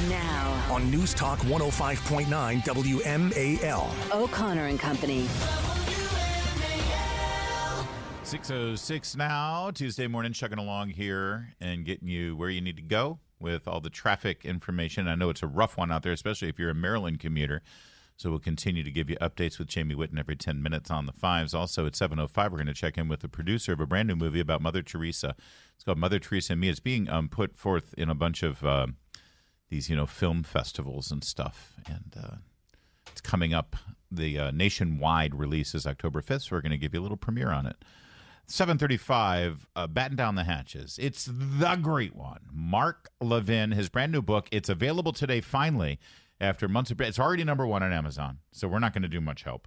Now on News Talk 105.9 WMAL. O'Connor and Company. 6:06 now, Tuesday morning, chugging along here and getting you where you need to go with all the traffic information. I know it's a rough one out there, especially if you're a Maryland commuter. So we'll continue to give you updates with Jamie Whitten every 10 minutes on the fives. Also at 7:05, we're going to check in with the producer of a brand new movie about Mother Teresa. It's called Mother Teresa and Me. It's being put forth in a bunch of these, film festivals and stuff. And it's coming up. The nationwide release is October 5th, so we're going to give you a little premiere on it. 7:35, batten down the hatches. It's the great one. Mark Levin, his brand new book. It's available today, finally. After months of, it's already number one on Amazon, so we're not going to do much help.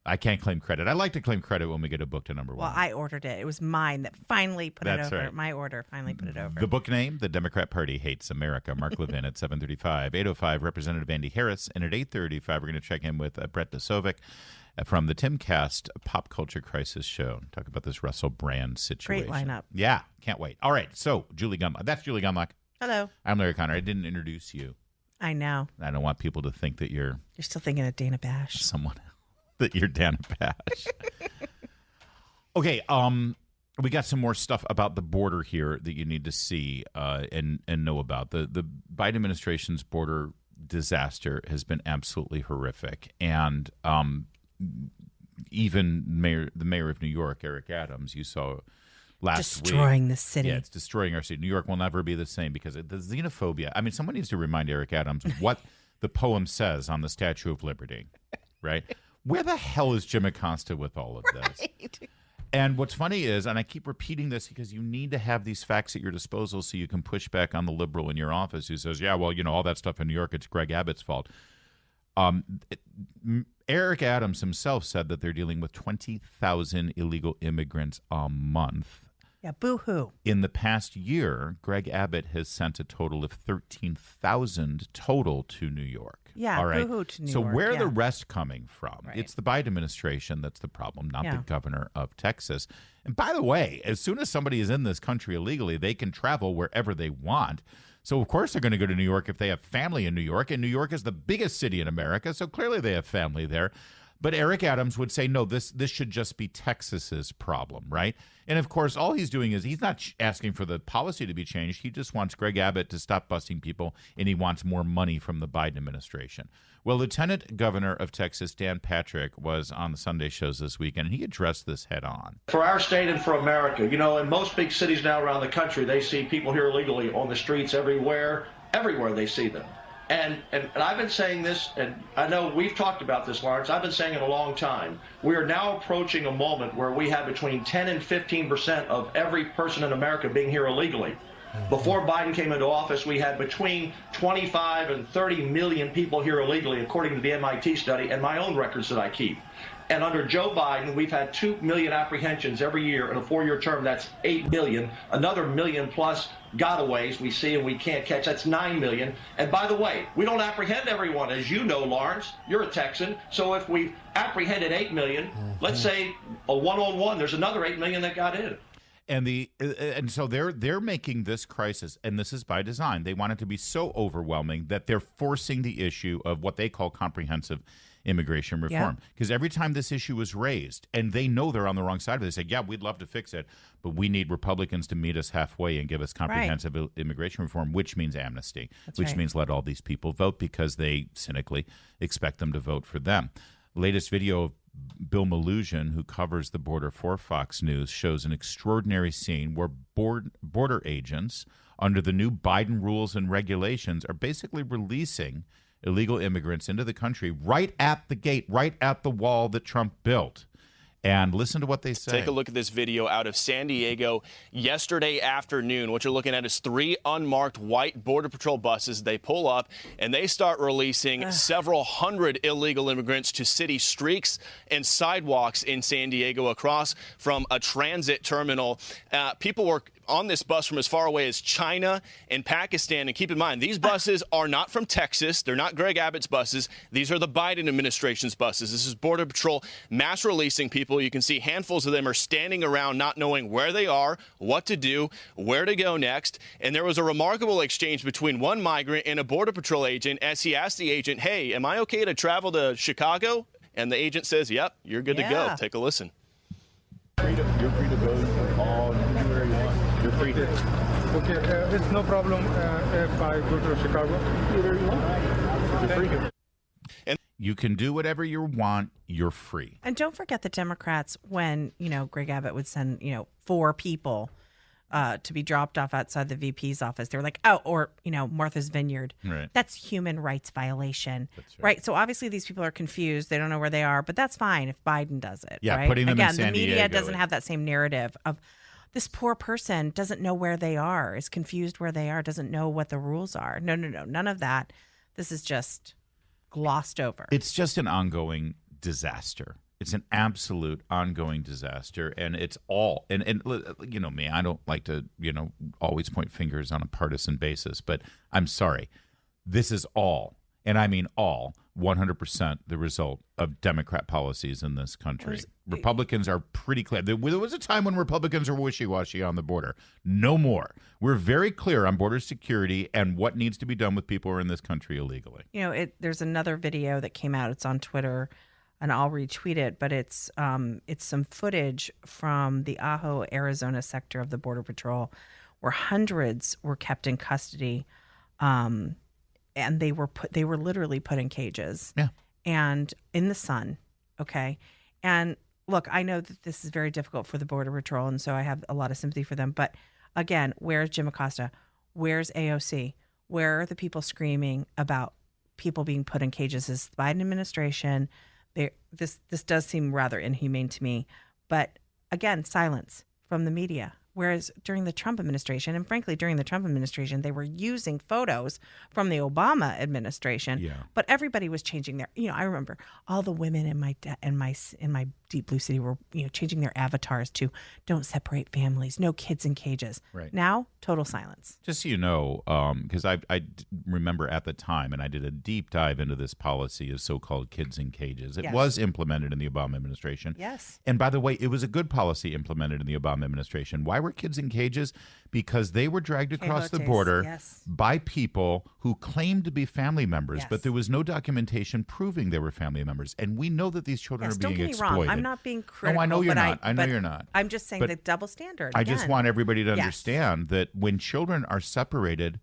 I can't claim credit. I like to claim credit when we get a book to number one. Well, I ordered it. It was mine that finally put it over. Right. My order finally put it over. The book name, The Democrat Party Hates America. Mark Levin at 7:35. 8:05, Representative Andy Harris. And at 8:35, we're going to check in with Brett Desovic from the Timcast Pop Culture Crisis Show. Talk about this Russell Brand situation. Great lineup. Yeah, can't wait. All right, so Julie Gunlock. That's Julie Gunlock. Hello. I'm Larry Connor. I didn't introduce you. I know. I don't want people to think that you're still thinking of Dana Bash. Someone else. That you're Dana Bash. Okay, we got some more stuff about the border here that you need to see and know about. The Biden administration's border disaster has been absolutely horrific, and even the mayor of New York, Eric Adams, you saw last week. Destroying the city. Yeah, it's destroying our city. New York will never be the same because of the xenophobia. I mean, someone needs to remind Eric Adams what the poem says on the Statue of Liberty, right? Where the hell is Jim Acosta with all of this? Right. And what's funny is, and I keep repeating this because you need to have these facts at your disposal so you can push back on the liberal in your office who says, yeah, well, all that stuff in New York, it's Greg Abbott's fault. Eric Adams himself said that they're dealing with 20,000 illegal immigrants a month. Yeah, boo-hoo. In the past year, Greg Abbott has sent a total of 13,000 total to New York. Yeah, all right? boo-hoo to New So York. where are the rest coming from? Right. It's the Biden administration that's the problem, not the governor of Texas. And by the way, as soon as somebody is in this country illegally, they can travel wherever they want. So, of course, they're going to go to New York if they have family in New York. And New York is the biggest city in America, so clearly they have family there. But Eric Adams would say, no, this should just be Texas's problem, right? And, of course, all he's doing is he's not asking for the policy to be changed. He just wants Greg Abbott to stop busting people, and he wants more money from the Biden administration. Well, Lieutenant Governor of Texas, Dan Patrick, was on the Sunday shows this weekend, and he addressed this head on. For our state and for America, in most big cities now around the country, they see people here illegally on the streets everywhere they see them. And I've been saying this, and I know we've talked about this, Lawrence. I've been saying it a long time. We are now approaching a moment where we have between 10 and 15% of every person in America being here illegally. Before Biden came into office, we had between 25 and 30 million people here illegally, according to the MIT study and my own records that I keep. And under Joe Biden, we've had 2 million apprehensions every year in a 4-year term. That's 8 million. Another million plus gotaways we see and we can't catch. That's 9 million. And by the way, we don't apprehend everyone. As you know, Lawrence, you're a Texan. So if we apprehended 8 million, let's say a one-on-one, there's another 8 million that got in. And so they're making this crisis, and this is by design. They want it to be so overwhelming that they're forcing the issue of what they call comprehensive immigration reform. Because every time this issue is raised, and they know they're on the wrong side of it, they say, yeah, we'd love to fix it, but we need Republicans to meet us halfway and give us comprehensive immigration reform, which means amnesty, which means let all these people vote because they cynically expect them to vote for them. Latest video of Bill Malugin, who covers the border for Fox News, shows an extraordinary scene where border agents, under the new Biden rules and regulations, are basically releasing illegal immigrants into the country right at the gate, right at the wall that Trump built. And listen to what they say. Take a look at this video out of San Diego yesterday afternoon. What you're looking at is 3 unmarked white Border Patrol buses. They pull up and they start releasing several hundred illegal immigrants to city streets and sidewalks in San Diego across from a transit terminal. People were on this bus from as far away as China and Pakistan. And keep in mind, these buses are not from Texas. They're not Greg Abbott's buses. These are the Biden administration's buses. This is Border Patrol mass releasing people. You can see handfuls of them are standing around not knowing where they are, what to do, where to go next. And there was a remarkable exchange between one migrant and a Border Patrol agent as he asked the agent, hey, am I okay to travel to Chicago? And the agent says, yep, you're good to go. Take a listen. You're free to go. You can call anywhere you want. You're free to. Okay, it's no problem if I go to Chicago. Anywhere you want. You're free to. You can do whatever you want. You're free. And don't forget the Democrats when, Greg Abbott would send, 4 people to be dropped off outside the VP's office. They were like, or Martha's Vineyard. Right. That's human rights violation. That's right. So obviously these people are confused. They don't know where they are, but that's fine if Biden does it. Yeah, right? putting them in San the media Diego. doesn't have that same narrative of this poor person doesn't know where they are, is confused where they are, doesn't know what the rules are. No, none of that. This is just glossed over. It's just an ongoing disaster. It's an absolute ongoing disaster, and it's all and you know me, I don't like to always point fingers on a partisan basis, but I'm sorry, this is all, and I mean all, 100% the result of Democrat policies in this country. Republicans are pretty clear. There was a time when Republicans were wishy-washy on the border. No more. We're very clear on border security and what needs to be done with people who are in this country illegally. There's another video that came out. It's on Twitter, and I'll retweet it. But it's some footage from the Ajo, Arizona sector of the Border Patrol, where hundreds were kept in custody, and they were literally put in cages. Yeah. And in the sun. Okay. And look, I know that this is very difficult for the Border Patrol, and so I have a lot of sympathy for them. But again, where's Jim Acosta? Where's AOC? Where are the people screaming about people being put in cages? This is the Biden administration. This does seem rather inhumane to me. But again, silence from the media. Whereas during the Trump administration, and frankly, during the Trump administration, they were using photos from the Obama administration. Yeah. But everybody was changing their. I remember all the women in my Deep Blue City were changing their avatars to "Don't separate families, no kids in cages." Right. Now, total silence. Just so you know, because I remember at the time, and I did a deep dive into this policy of so-called kids in cages. It was implemented in the Obama administration. Yes. And by the way, it was a good policy implemented in the Obama administration. Why were kids in cages? Because they were dragged across the border by people who claimed to be family members, but there was no documentation proving they were family members. And we know that these children are being exploited. Don't get me wrong. I'm not being critical. No, I know you're not. I know you're not. I'm just saying the double standard. I just want everybody to understand that when children are separated,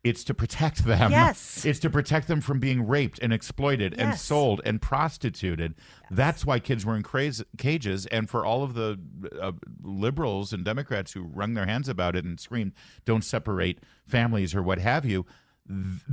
it's to protect them. Yes. It's to protect them from being raped and exploited and sold and prostituted. That's why kids were in cages. And for all of the liberals and Democrats who wrung their hands about it and screamed, don't separate families or what have you,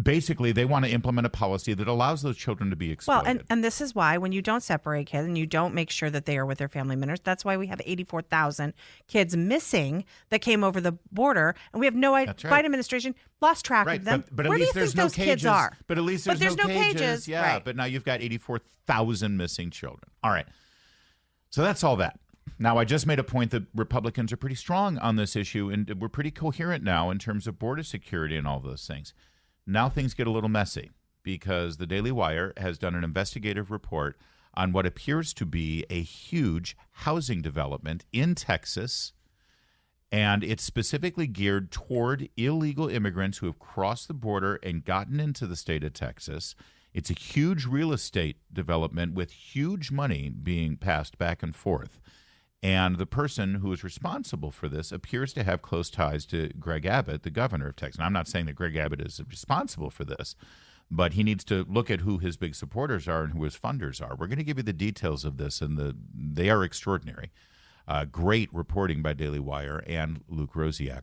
basically they want to implement a policy that allows those children to be exploited. Well, and this is why when you don't separate kids and you don't make sure that they are with their family members, that's why we have 84,000 kids missing that came over the border, and we have no Biden administration lost track of them. But at Where least do you there's think no those cages. kids are? But at least there's no cages. Yeah, right. But now you've got 84,000 missing children. All right. So that's all that. Now, I just made a point that Republicans are pretty strong on this issue, and we're pretty coherent now in terms of border security and all those things. Now things get a little messy because the Daily Wire has done an investigative report on what appears to be a huge housing development in Texas, and it's specifically geared toward illegal immigrants who have crossed the border and gotten into the state of Texas. It's a huge real estate development with huge money being passed back and forth. And the person who is responsible for this appears to have close ties to Greg Abbott, the governor of Texas. And I'm not saying that Greg Abbott is responsible for this, but he needs to look at who his big supporters are and who his funders are. We're going to give you the details of this, and they are extraordinary. Great reporting by Daily Wire and Luke Rosiak.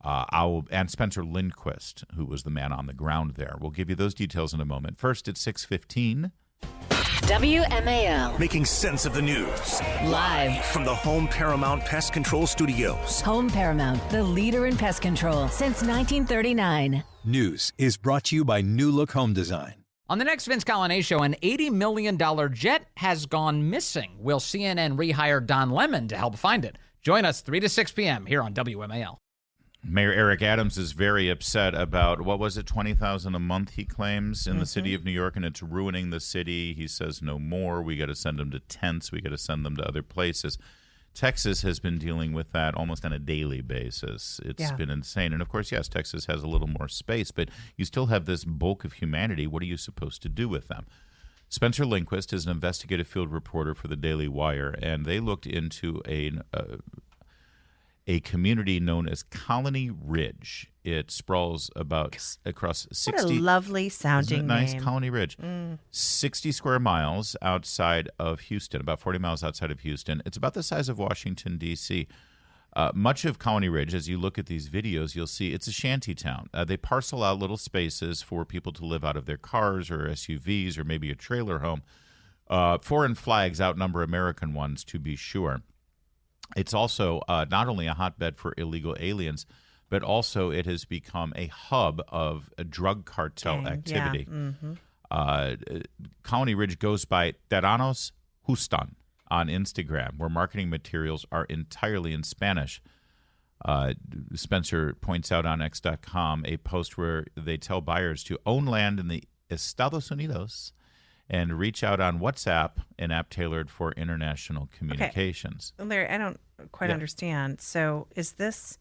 And Spencer Lindquist, who was the man on the ground there. We'll give you those details in a moment. First, at 6:15. WMAL. Making sense of the news. Live from the Home Paramount Pest Control Studios. Home Paramount, the leader in pest control since 1939. News is brought to you by New Look Home Design. On the next Vince Colonnade show, an $80 million jet has gone missing. Will CNN rehire Don Lemon to help find it? Join us 3 to 6 p.m. here on WMAL. Mayor Eric Adams is very upset about, what was it, $20,000 a month he claims in the city of New York, and it's ruining the city. He says no more. We got to send them to tents. We got to send them to other places. Texas has been dealing with that almost on a daily basis. It's been insane. And, of course, yes, Texas has a little more space, but you still have this bulk of humanity. What are you supposed to do with them? Spencer Lindquist is an investigative field reporter for the Daily Wire, and they looked into a community known as Colony Ridge. It sprawls across 60. What a lovely sounding nice name. Colony Ridge. 60 square miles outside of Houston, about 40 miles outside of Houston. It's about the size of Washington, D.C. Much of Colony Ridge, as you look at these videos, you'll see it's a shanty town. They parcel out little spaces for people to live out of their cars or SUVs or maybe a trailer home. Foreign flags outnumber American ones, to be sure. It's also not only a hotbed for illegal aliens, but also it has become a hub of a drug cartel activity. Colony Ridge goes by Teranos Houston on Instagram, where marketing materials are entirely in Spanish. Spencer points out on X.com a post where they tell buyers to own land in the Estados Unidos and reach out on WhatsApp, an app tailored for international communications. Okay. Larry, I don't quite understand. So is this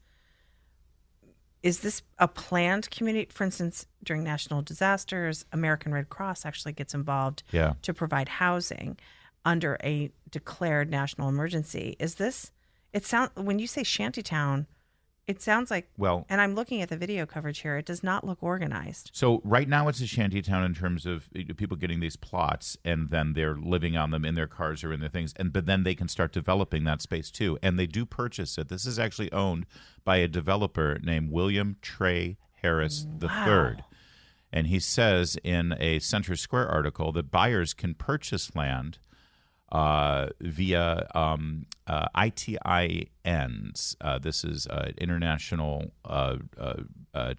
a planned community? For instance, during national disasters, American Red Cross actually gets involved to provide housing under a declared national emergency. Is this, when you say shantytown, it sounds like, and I'm looking at the video coverage here, it does not look organized. So right now it's a shantytown in terms of people getting these plots and then they're living on them in their cars or in their things. But then they can start developing that space too. And they do purchase it. This is actually owned by a developer named William Trey Harris III. And he says in a Center Square article that buyers can purchase land via ITINs. This is international an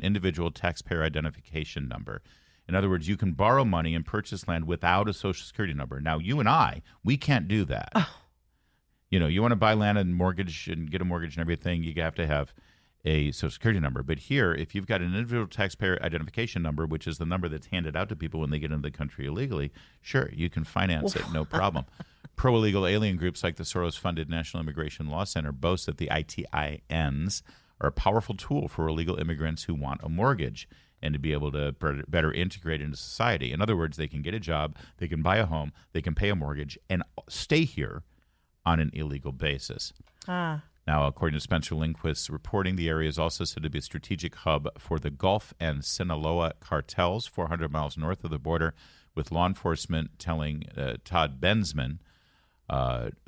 individual taxpayer identification number. In other words, you can borrow money and purchase land without a Social Security number. Now, you and I, we can't do that. You know, you want to buy land and mortgage and get a mortgage and everything, you have to have a Social Security number. But here, if you've got an individual taxpayer identification number, which is the number that's handed out to people when they get into the country illegally, sure, you can finance it, no problem. Pro-illegal alien groups like the Soros-funded National Immigration Law Center boast that the ITINs are a powerful tool for illegal immigrants who want a mortgage and to be able to better integrate into society. In other words, they can get a job, they can buy a home, they can pay a mortgage, and stay here on an illegal basis. Now, according to Spencer Lindquist's reporting, the area is also said to be a strategic hub for the Gulf and Sinaloa cartels, 400 miles north of the border, with law enforcement telling Todd Bensman,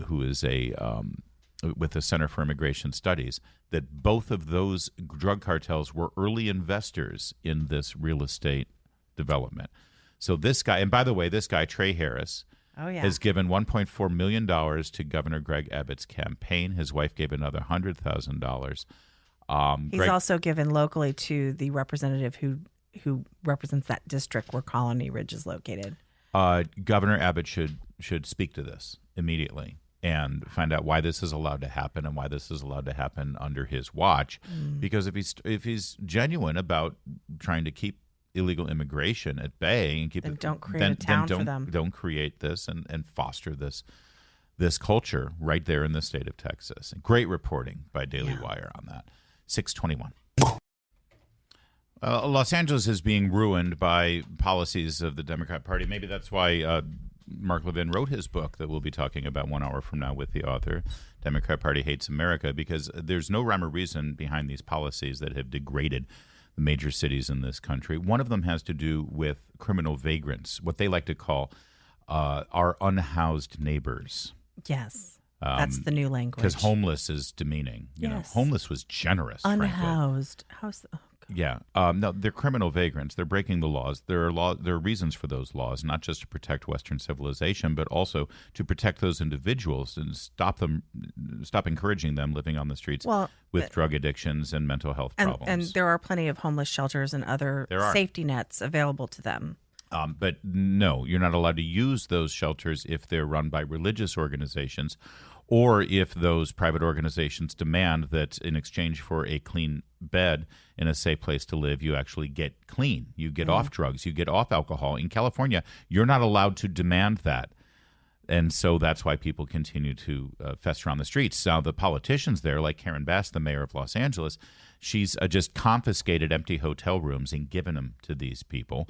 who is with the Center for Immigration Studies, that both of those drug cartels were early investors in this real estate development. So this guy, and by the way, this guy, Trey Harris, has given $1.4 million to Governor Greg Abbott's campaign. His wife gave another $100,000. He's also given locally to the representative who represents that district where Colony Ridge is located. Governor Abbott should speak to this immediately and find out why this is allowed to happen and why this is allowed to happen under his watch. Because if he's genuine about trying to keep illegal immigration at bay and keep then it, don't create a town for them. Don't create this and foster this culture right there in the state of Texas. Great reporting by Daily Wire on that. 621. Los Angeles is being ruined by policies of the Democrat Party. Maybe that's why Mark Levin wrote his book that we'll be talking about 1 hour from now with the author, Democrat Party Hates America, because there's no rhyme or reason behind these policies that have degraded the major cities in this country. One of them has to do with criminal vagrants, what they like to call our unhoused neighbors. Yes. That's the new language. Because homeless is demeaning. You know, homeless was generous. Unhoused. Yeah. No, they're criminal vagrants. They're breaking the laws. There are reasons for those laws, not just to protect Western civilization, but also to protect those individuals and stop encouraging them living on the streets with drug addictions and mental health problems. And there are plenty of homeless shelters and other safety nets available to them. But no, you're not allowed to use those shelters if they're run by religious organizations or if those private organizations demand that in exchange for a clean bed in a safe place to live, you actually get clean, you get off drugs, you get off alcohol. In California, you're not allowed to demand that. And so that's why people continue to fester on the streets. Now, the politicians there, like Karen Bass, the mayor of Los Angeles, she's just confiscated empty hotel rooms and given them to these people.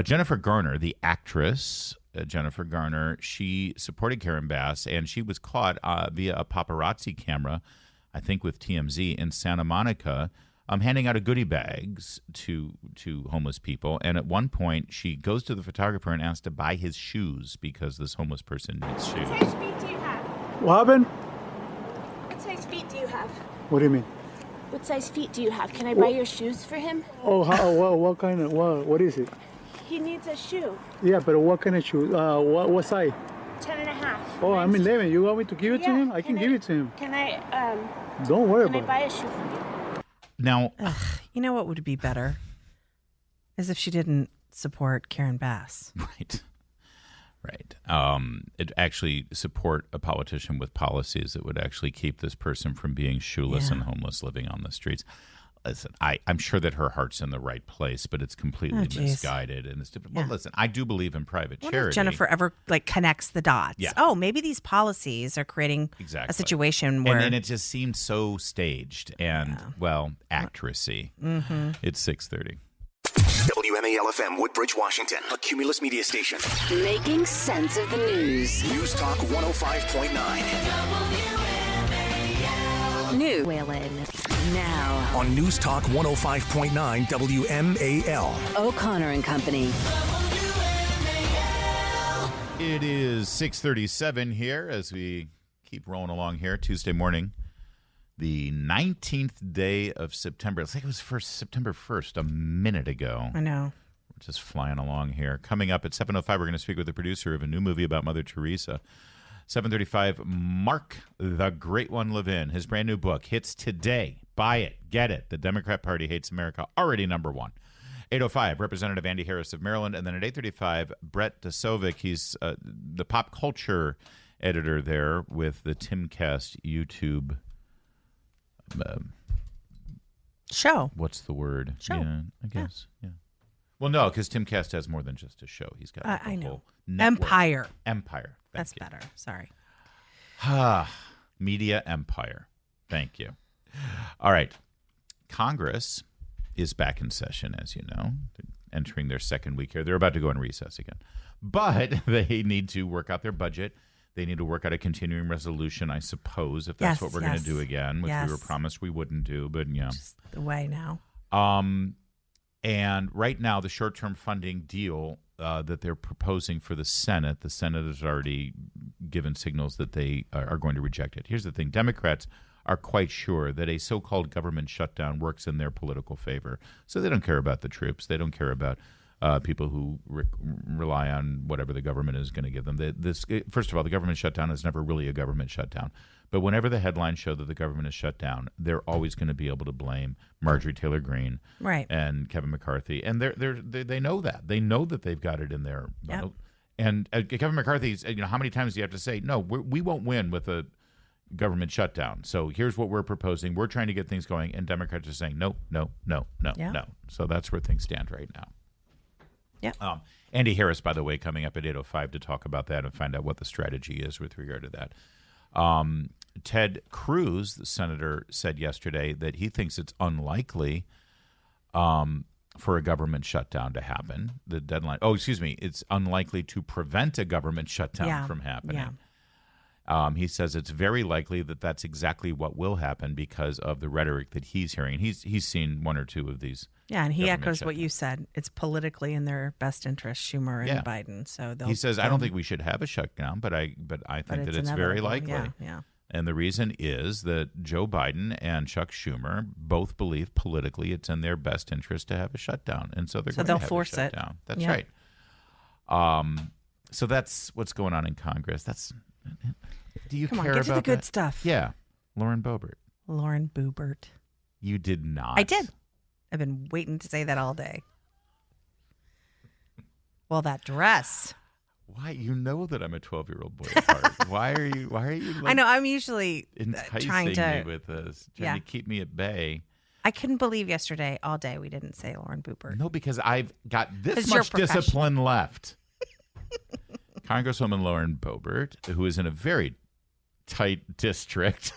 Jennifer Garner, the actress, Jennifer Garner, she supported Karen Bass, and she was caught via a paparazzi camera, I think with TMZ, in Santa Monica, handing out goodie bags to homeless people. And at one point, she goes to the photographer and asks to buy his shoes because this homeless person needs shoes. What size feet do you have? What happened? What size feet do you have? What do you mean? What size feet do you have? Can I buy your shoes for him? Oh, what kind of, what is it? He needs a shoe. Yeah, but what kind of shoe? What size? 10 and a half. Oh, I'm 11. You want me to give it to Yeah, him? I can give it to him. Can I, Don't worry can I about buy it. a shoe for you? Now, You know what would be better? Is if she didn't support Karen Bass. right. It actually support a politician with policies that would actually keep this person from being shoeless and homeless, living on the streets. Listen, I'm sure that her heart's in the right place, but it's completely misguided and it's different. Well, listen, I do believe in private What charity. if Jennifer ever connects the dots? Yeah. Oh, maybe these policies are creating a situation where and it just seemed so staged and actressy. Mm-hmm. It's 6:30. WMAL-FM Woodbridge, Washington, a Cumulus media station. Making sense of the news. News Talk 105.9. New Whalen. Now. On News Talk 105.9 WMAL. O'Connor and Company. It is 6:37 here as we keep rolling along here. Tuesday morning, the 19th day of September. It's like it was September 1st, a minute ago. I know. We're just flying along here. Coming up at 7:05, we're going to speak with the producer of a new movie about Mother Teresa. 7:35, Mark the Great One Levin. His brand new book hits today. Buy it. Get it. The Democrat Party Hates America. Already number one. 8:05, Representative Andy Harris of Maryland. And then at 8:35, Brett Desovic. He's the pop culture editor there with the Timcast YouTube show. What's the word? Show. Yeah, I guess. Yeah. Well, no, because Timcast has more than just a show. He's got I a know. whole network. Empire. Empire. Thank That's you. better. Sorry. Media empire. Thank you. All right. Congress is back in session, as you know, entering their second week here. They're about to go in recess again. But they need to work out their budget. They need to work out a continuing resolution, I suppose, if that's what we're going to do again, which we were promised we wouldn't do. But, yeah. Just the way now. And right now, the short-term funding deal that they're proposing for the Senate has already given signals that they are going to reject it. Here's the thing. Democrats are quite sure that a so-called government shutdown works in their political favor. So they don't care about the troops. They don't care about people who rely on whatever the government is going to give them. First of all, the government shutdown is never really a government shutdown. But whenever the headlines show that the government is shut down, they're always going to be able to blame Marjorie Taylor Greene and Kevin McCarthy. And they know that. They know that they've got it in there. Yep. And Kevin McCarthy's, how many times do you have to say, no, we won't win with a government shutdown. So here's what we're proposing. We're trying to get things going. And Democrats are saying, no. So that's where things stand right now. Yeah. Andy Harris, by the way, coming up at 8:05 to talk about that and find out what the strategy is with regard to that. Ted Cruz, the senator, said yesterday that he thinks it's unlikely for a government shutdown to happen. The deadline. It's unlikely to prevent a government shutdown from happening. He says it's very likely that that's exactly what will happen because of the rhetoric that he's hearing. He's seen one or two of these. Yeah, and he echoes what you said. It's politically in their best interest, Schumer and Biden. So he says, I don't think we should have a shutdown, but I think that it's very likely. Yeah. And the reason is that Joe Biden and Chuck Schumer both believe politically it's in their best interest to have a shutdown, and so they'll force it. That's right. So that's what's going on in Congress. Do you care about get to the good stuff. Yeah, Lauren Boebert. Lauren Boebert. You did not. I did. I've been waiting to say that all day. Well, that dress. Why? You know that I'm a 12-year-old boy at heart. Why are you? Like, I know. I'm usually enticing trying to me with this, trying to keep me at bay. I couldn't believe yesterday all day we didn't say Lauren Boebert. No, because I've got this Because you're much discipline left. Congresswoman Lauren Boebert, who is in a very tight district,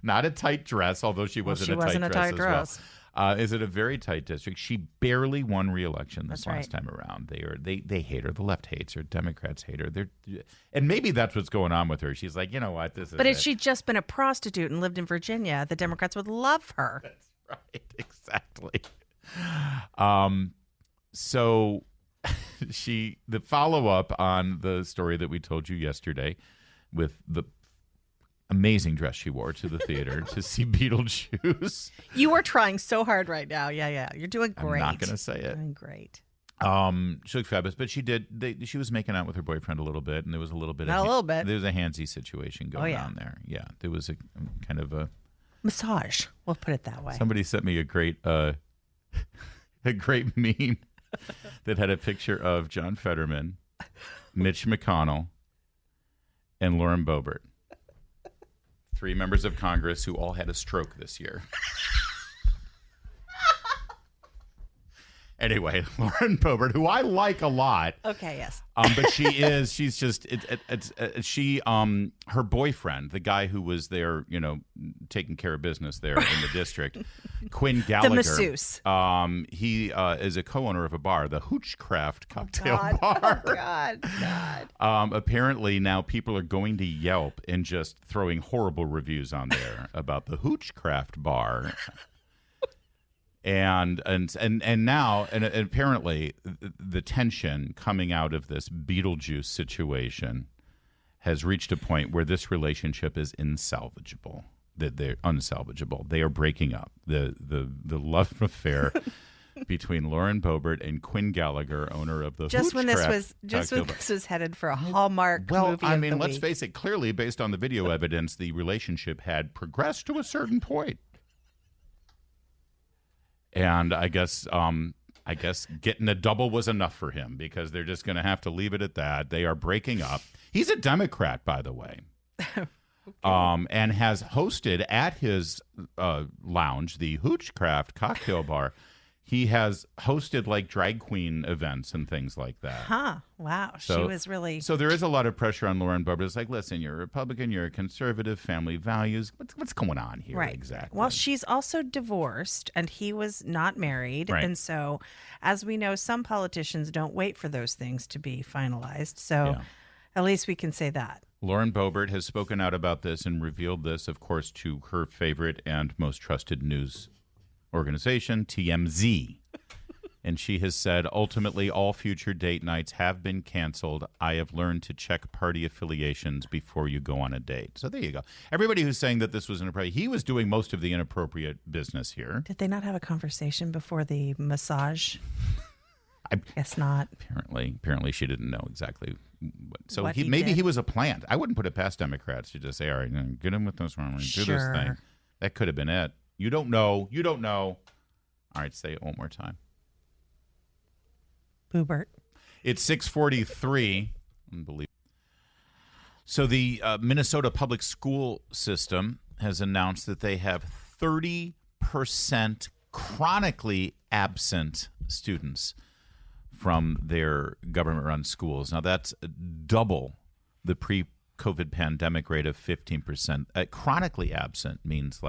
not a tight dress, although she was in a tight dress as well. Is in a very tight district. She barely won re-election this last time around. They hate her. The left hates her. Democrats hate her. And maybe that's what's going on with her. She's like, you know what, this is. But if she'd just been a prostitute and lived in Virginia, the Democrats would love her. That's right, exactly. So the follow-up on the story that we told you yesterday with the amazing dress she wore to the theater to see Beetlejuice. You are trying so hard right now. Yeah. You're doing great. I'm not going to say it. You're doing great. She looked fabulous, but she was making out with her boyfriend a little bit, and there was a little bit. There was a handsy situation going on there. Yeah, there was a kind of a massage. We'll put it that way. Somebody sent me a great meme that had a picture of John Fetterman, Mitch McConnell, and Lauren Boebert. 3 members of Congress who all had a stroke this year. Anyway, Lauren Boebert, who I like a lot. Okay, yes. But she's just, her boyfriend, the guy who was there, taking care of business there in the district, Quinn Gallagher. The masseuse. He is a co-owner of a bar, the Hoochcraft Cocktail Bar. Oh, God. Apparently now people are going to Yelp and just throwing horrible reviews on there about the Hoochcraft Bar. And now apparently the tension coming out of this Beetlejuice situation has reached a point where this relationship is insalvageable. That they're unsalvageable. They are breaking up. The love affair between Lauren Boebert and Quinn Gallagher, owner of the just when this was headed for a Hallmark movie. I mean, let's face it. Clearly, based on the video evidence, the relationship had progressed to a certain point. And I guess getting a double was enough for him because they're just going to have to leave it at that. They are breaking up. He's a Democrat, by the way, and has hosted at his lounge, the Hoochcraft Cocktail Bar. He has hosted like drag queen events and things like that. Huh. Wow. So, she was really. So there is a lot of pressure on Lauren Boebert. It's like, listen, you're a Republican, you're a conservative, family values. What's going on here? Right. Exactly. Well, she's also divorced and he was not married. Right. And so, as we know, some politicians don't wait for those things to be finalized. So at least we can say that. Lauren Boebert has spoken out about this and revealed this, of course, to her favorite and most trusted news organization, TMZ. And she has said, ultimately, all future date nights have been canceled. I have learned to check party affiliations before you go on a date. So there you go. Everybody who's saying that this was inappropriate, he was doing most of the inappropriate business here. Did they not have a conversation before the massage? I guess not. Apparently she didn't know exactly. So What maybe he was a plant. I wouldn't put it past Democrats to just say, all right, get him with this one. Do this thing. That could have been it. You don't know. You don't know. All right, say it one more time. Boebert. It's 6:43. Unbelievable. So the Minnesota public school system has announced that they have 30% chronically absent students from their government-run schools. Now, that's double the pre-COVID pandemic rate of 15%. Chronically absent means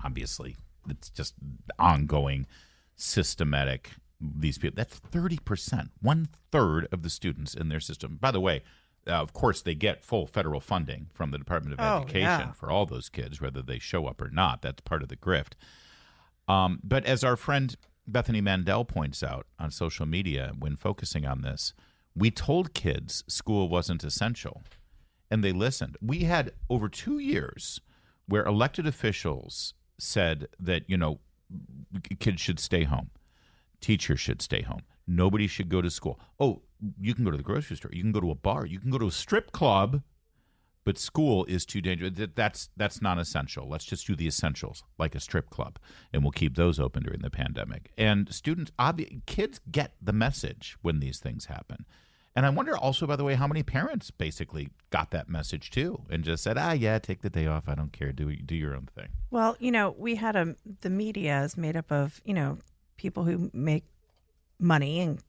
obviously it's just ongoing, systematic. These people, that's 30%, 1/3 of the students in their system. By the way, of course, they get full federal funding from the Department of Education for all those kids, whether they show up or not. That's part of the grift. But as our friend Bethany Mandel points out on social media when focusing on this, we told kids school wasn't essential, and they listened. We had over 2 years where elected officials said that, kids should stay home. Teachers should stay home. Nobody should go to school. Oh, you can go to the grocery store. You can go to a bar. You can go to a strip club. But school is too dangerous. That's non-essential. Let's just do the essentials, like a strip club, and we'll keep those open during the pandemic. And kids get the message when these things happen. And I wonder also, by the way, how many parents basically got that message too and just said, yeah, take the day off. I don't care. Do your own thing. Well, we had the media is made up of, people who make money and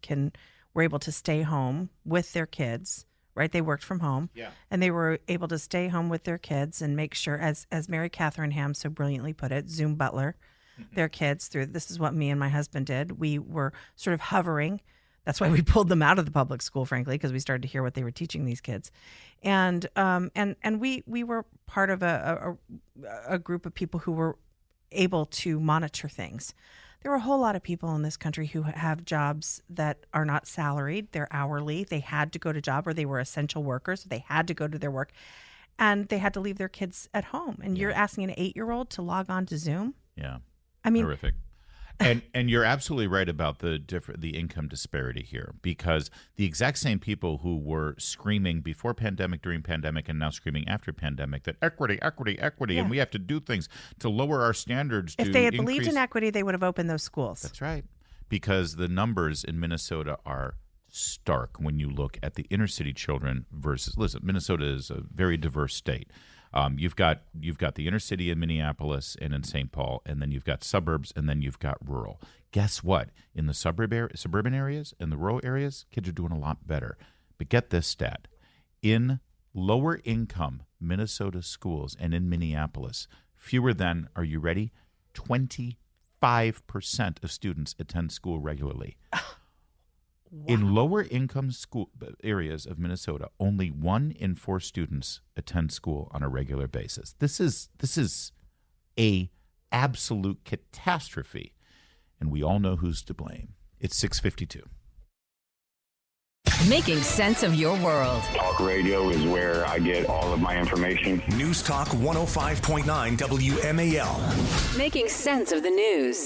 were able to stay home with their kids, right? They worked from home. Yeah. And they were able to stay home with their kids and make sure, as Mary Catherine Ham so brilliantly put it, Zoom butler their kids through. This is what me and my husband did. We were sort of hovering. That's why we pulled them out of the public school, frankly, because we started to hear what they were teaching these kids, and we were part of a group of people who were able to monitor things. There were a whole lot of people in this country who have jobs that are not salaried; they're hourly. They had to go to job, or they were essential workers. So they had to go to their work, and they had to leave their kids at home. And you're asking an 8-year-old to log on to Zoom? Yeah, I mean, horrific. And you're absolutely right about the income disparity here, because the exact same people who were screaming before pandemic, during pandemic, and now screaming after pandemic that equity, Yeah. and we have to do things to lower our standards. If they had believed in equity, they would have opened those schools. That's right, because the numbers in Minnesota are stark when you look at the inner city children versus. Listen, Minnesota is a very diverse state. You've got the inner city in Minneapolis and in St. Paul, and then you've got suburbs, and then you've got rural. Guess what? In the suburban areas and the rural areas, kids are doing a lot better. But get this stat. In lower income Minnesota schools and in Minneapolis, fewer than, are you ready, 25% of students attend school regularly. Wow. In lower income school areas of Minnesota, only 1 in 4 students attend school on a regular basis. This is a absolute catastrophe, and we all know who's to blame. It's 6:52. Making sense of your world. Talk radio is where I get all of my information. News Talk 105.9 WMAL. Making sense of the news.